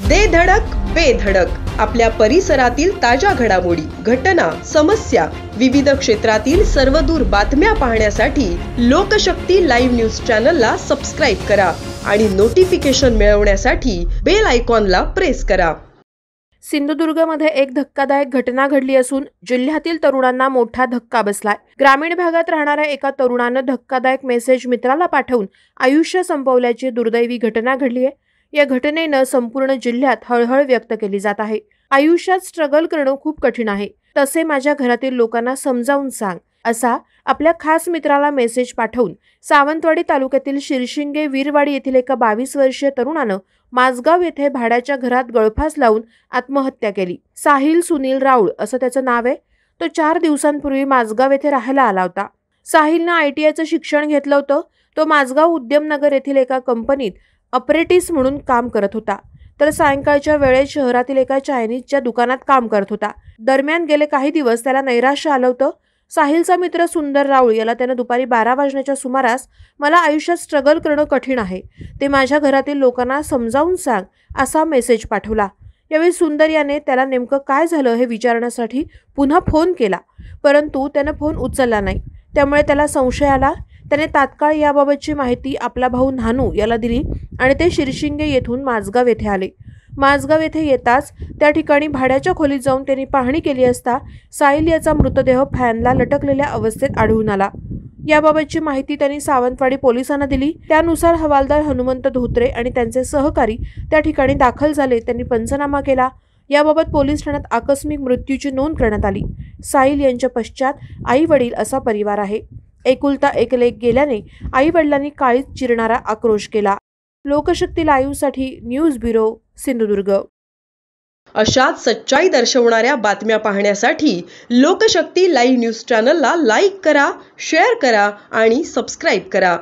दे धडक बेधडक आपल्या परिसरातील ताज्या घडामोडी, घटना, समस्या, विविध क्षेत्रातील सर्वदूर बातम्या पाहण्यासाठी लोकशक्ती लाईव्ह न्यूज चॅनलला सबस्क्राईब करा आणि नोटिफिकेशन मिळवण्यासाठी बेल आयकॉनला प्रेस करा। सिंधुदुर्गमध्ये एक धक्कादायक घटना घडली असून जिल्ह्यातील तरुणांना मोठा धक्का बसलाय। ग्रामीण भागात राहणाऱ्या एका तरुणानं धक्कादायक मेसेज मित्राला पाठवून आयुष्य संपवल्याची दुर्दैवी घटना घडली आहे। या घटनेनं संपूर्ण जिल्ह्यात हळहळ व्यक्त केली जात आहे। आयुष्यात स्ट्रगल करणं खूप कठीण आहे, तसे माझ्या घरातील लोकांना समजावून सांग, असा आपल्या खास मित्राला मेसेज पाठवून सावंतवाडी तालुक्यातील शिरशिंगे वीरवाडी येथील एका 22 वर्षीय तरुणानं माझगाव येथे भाड्याच्या घरात गळफास लावून आत्महत्या केली। साहिल सुनील राऊळ असं त्याचं नाव आहे। तो 4 दिवसांपूर्वी माझगाव येथे राहायला आला होता। साहिलनं ITIचं शिक्षण घेतलं होतं। तो माझगाव उद्यमनगर येथील एका कंपनीत ऑपरेटिव्ह म्हणून काम करत होता, तर सायंकाळच्या वेळेत शहरातील एका चायनीजच्या दुकानात काम करत होता। दरम्यान गेले काही दिवस त्याला नैराश्य आलं होतं। साहिलचा मित्र सुंदर राऊळ याला त्यानं दुपारी 12 वाजण्याच्या सुमारास मला आयुष्यात स्ट्रगल करणं कठीण आहे, ते माझ्या घरातील लोकांना समजावून सांग, असा मेसेज पाठवला। यावेळी सुंदर याने त्याला नेमकं काय झालं हे विचारण्यासाठी पुन्हा फोन केला, परंतु त्यानं फोन उचलला नाही। त्यामुळे त्याला संशय आला। त्याने तात्काळ याबाबतची माहिती आपला भाऊ नानू याला दिली आणि ते शिरशिंगे येथून माझगाव येथे आले। माझगाव येथे येताच त्या ठिकाणी भाड्याच्या खोलीत जाऊन त्यांनी पाहणी केली असता साहिल याचा मृतदेह फॅनला लटकलेल्या अवस्थेत आढळून आला। याबाबतची माहिती त्यांनी सावंतवाडी पोलिसांना दिली। त्यानुसार हवालदार हनुमंत धोत्रे आणि त्यांचे सहकारी त्या ठिकाणी दाखल झाले। त्यांनी पंचनामा केला। याबाबत पोलीस ठाण्यात आकस्मिक मृत्यूची नोंद करण्यात आली। साहिल यांच्या पश्चात आई वडील असा परिवार आहे। एकुलता एक लेक गेल्याने आई वडिलांनी काळीज चिरणारा आक्रोश केला। लोकशक्ती लाईव्ह साठी न्यूज ब्युरो, सिंधुदुर्ग। अशाच सच्चाई दर्शवणाऱ्या बातम्या पाहण्यासाठी लोकशक्ती लाईव्ह न्यूज चॅनलला लाईक करा, शेअर करा आणि सबस्क्राईब करा।